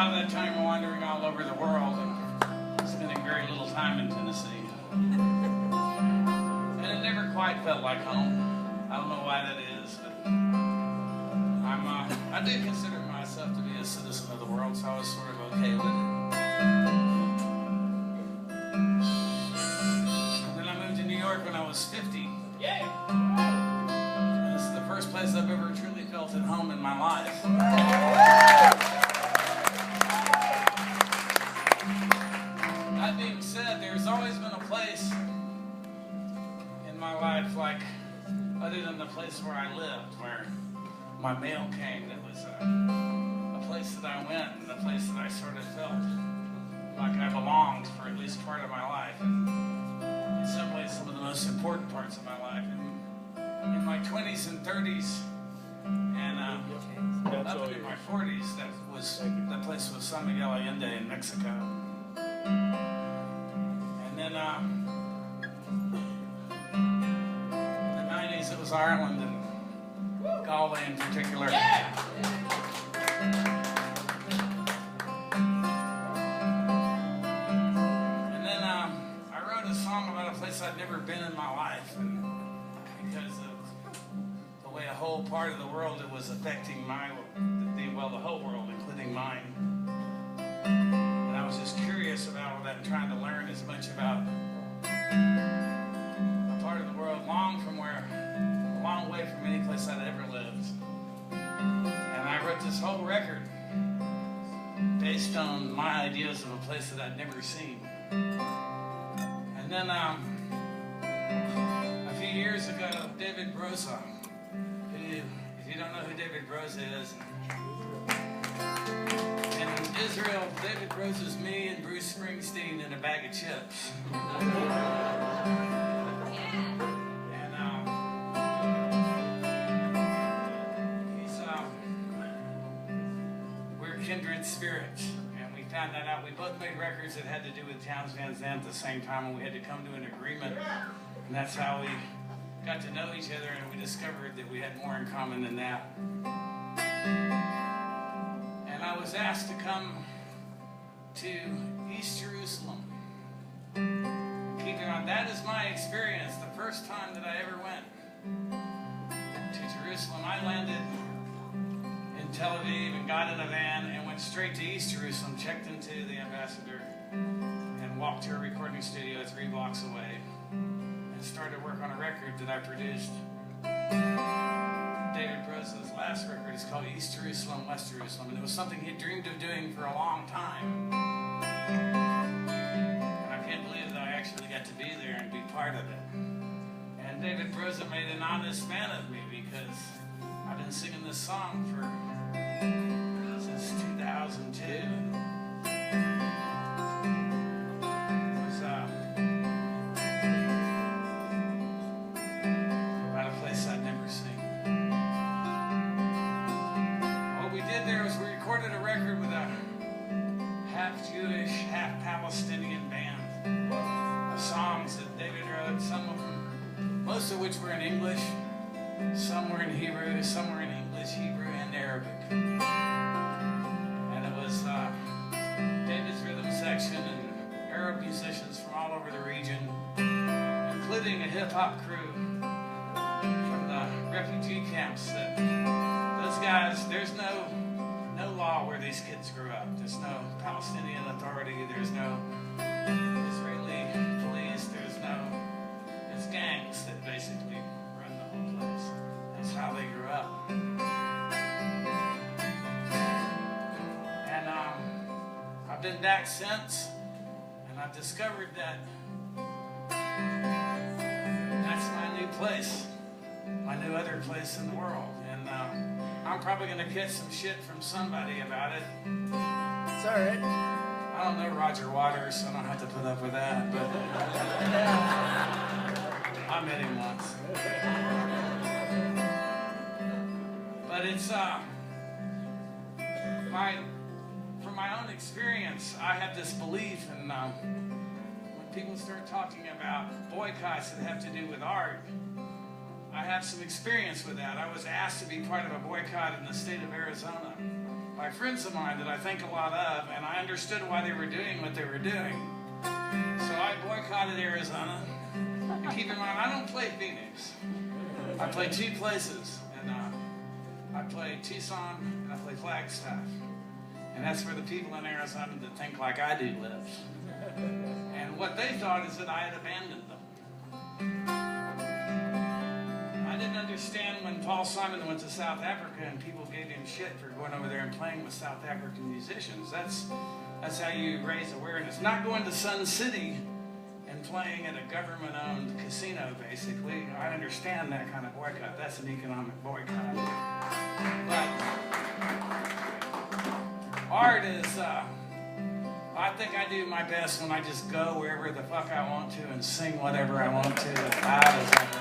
lot of that time wandering all over the world and spending very little time in Tennessee. And it never quite felt like home. I don't know why that is, but I do consider myself to be a citizen of the world, so I was sort of okay with it. And then I moved to New York when I was 50. Yeah. And this is the first place I've ever truly felt at home in my life. That being said, there's always been a place in my life, like, other than the place where I lived, where my mail came, that was a place that I went and a place that I sort of felt like I belonged for at least part of my life, and in some ways some of the most important parts of my life. And in my 20s and 30s and up into my 40s, that place was San Miguel Allende in Mexico. And then in the 90s it was Ireland, and Galway in particular. Yeah. And then I wrote a song about a place I'd never been in my life, and because of the way a whole part of the world it was affecting the whole world, including mine. And I was just curious about all that and trying to learn as much about a part of the world a long way from any place I'd ever lived. And I wrote this whole record based on my ideas of a place that I'd never seen. And then a few years ago, David Broza, who, if you don't know who David Broza is, in Israel, David Broza is me and Bruce Springsteen in a bag of chips. Kindred spirits, and we found that out. We both made records that had to do with Townes Van Zandt at the same time, and we had to come to an agreement, and that's how we got to know each other, and we discovered that we had more in common than that. And I was asked to come to East Jerusalem. Keep in mind, that is my experience, the first time that I ever went to Jerusalem. I landed in Tel Aviv and got in a van and went straight to East Jerusalem, checked into the ambassador, and walked to a recording studio 3 blocks away and started work on a record that I produced. David Broza's last record is called East Jerusalem, West Jerusalem, and it was something he dreamed of doing for a long time. And I can't believe that I actually got to be there and be part of it. And David Broza made an honest man of me, because I've been singing this song since 2002. It was about a place I'd never seen. What we did there was we recorded a record with a half Jewish, half Palestinian band of songs that David wrote, most of which were in English. Some were in Hebrew, some were in English, Hebrew, and Arabic. And it was David's rhythm section and Arab musicians from all over the region, including a hip-hop crew from the refugee camps. Those guys, there's no law where these kids grew up. There's no Palestinian Authority, there's no Israeli police, it's gangs that basically run the whole place. That's how they grew up. And I've been back since, and I've discovered that that's my new place, my new other place in the world. And I'm probably going to catch some shit from somebody about it. It's all right. I don't know Roger Waters, so I don't have to put up with that, but I met him once. But it's from my own experience, I have this belief, and when people start talking about boycotts that have to do with art, I have some experience with that. I was asked to be part of a boycott in the state of Arizona by by friends of mine that I think a lot of, and I understood why they were doing what they were doing. So I boycotted Arizona. And keep in mind, I don't play Phoenix. I play two places, and I play Tucson and I play Flagstaff. And that's where the people in Arizona that think like I do live. And what they thought is that I had abandoned them. I didn't understand when Paul Simon went to South Africa and people gave him shit for going over there and playing with South African musicians. That's how you raise awareness. Not going to Sun City and playing at a government-owned casino, basically. I understand that kind of boycott. That's an economic boycott. But art is, I think I do my best when I just go wherever the fuck I want to and sing whatever I want to as loud as ever.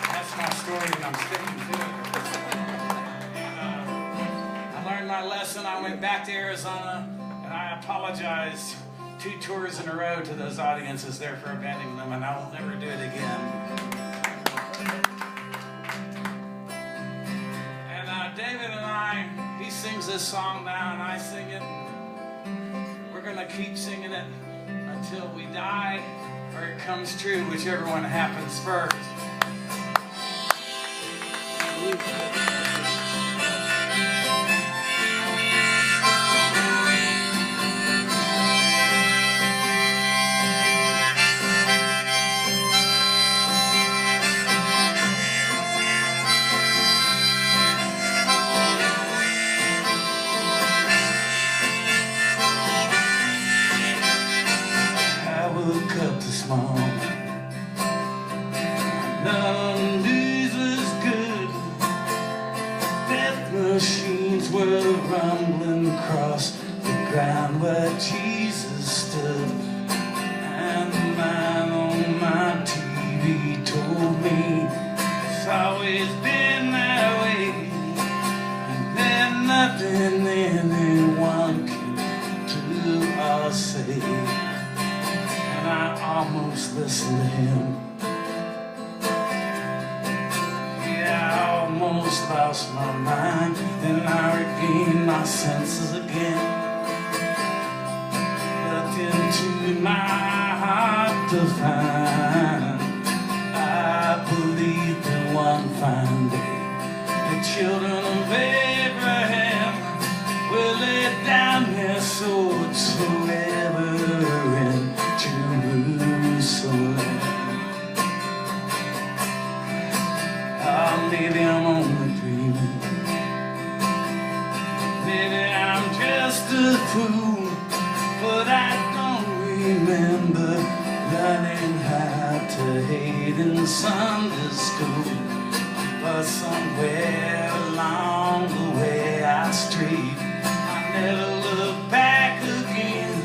That's my story and I'm sticking to it. And, I learned my lesson. I went back to Arizona and I apologized 2 tours in a row to those audiences there for abandoning them, and I will never do it again. David and I, he sings this song now and I sing it. We're going to keep singing it until we die or it comes true, whichever one happens first. None news was good. Death machines were rumbling across the ground where Jesus stood. And the man on my TV told me it's always been that way, and there's nothing anyone can do or say. And I almost listened to him. Yeah, I almost lost my mind, and I regained my senses again. Looked into my heart to find I believe that one fine day the children of Abraham will lay down their swords forever in Jerusalem. Maybe I'm only dreaming. Maybe I'm just a fool, but I don't remember learning how to hate in Sunday school. But somewhere along the way I strayed. I never looked back again,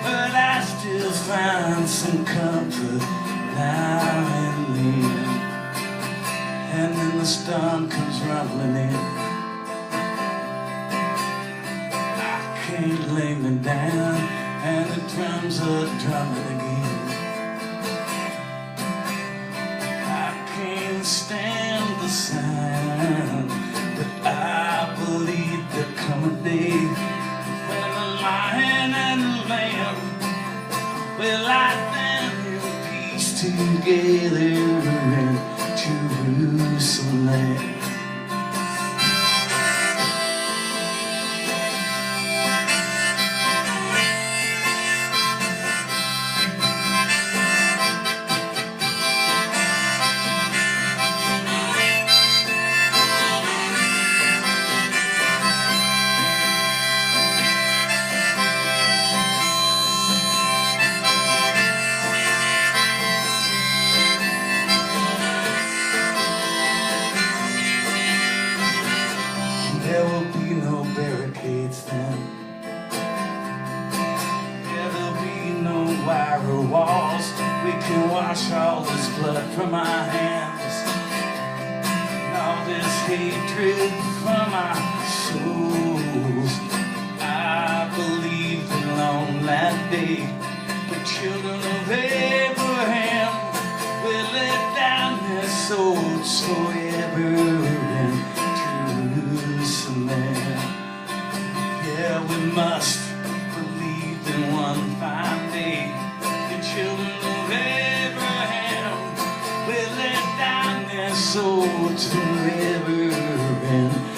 but I still find some comfort now and then. And then the storm comes rumbling in. I can't lay me down, and the drums are drumming again. I can't stand the sound, but I believe there'll come a day when the lion and the lamb will lie down in peace together in Jerusalem. There will be no barricades then. There'll be no wire walls. We can wash all this blood from our hands, and all this hatred from our souls. I believe that on that day the children of Abraham will lay down their swords forever in to the river and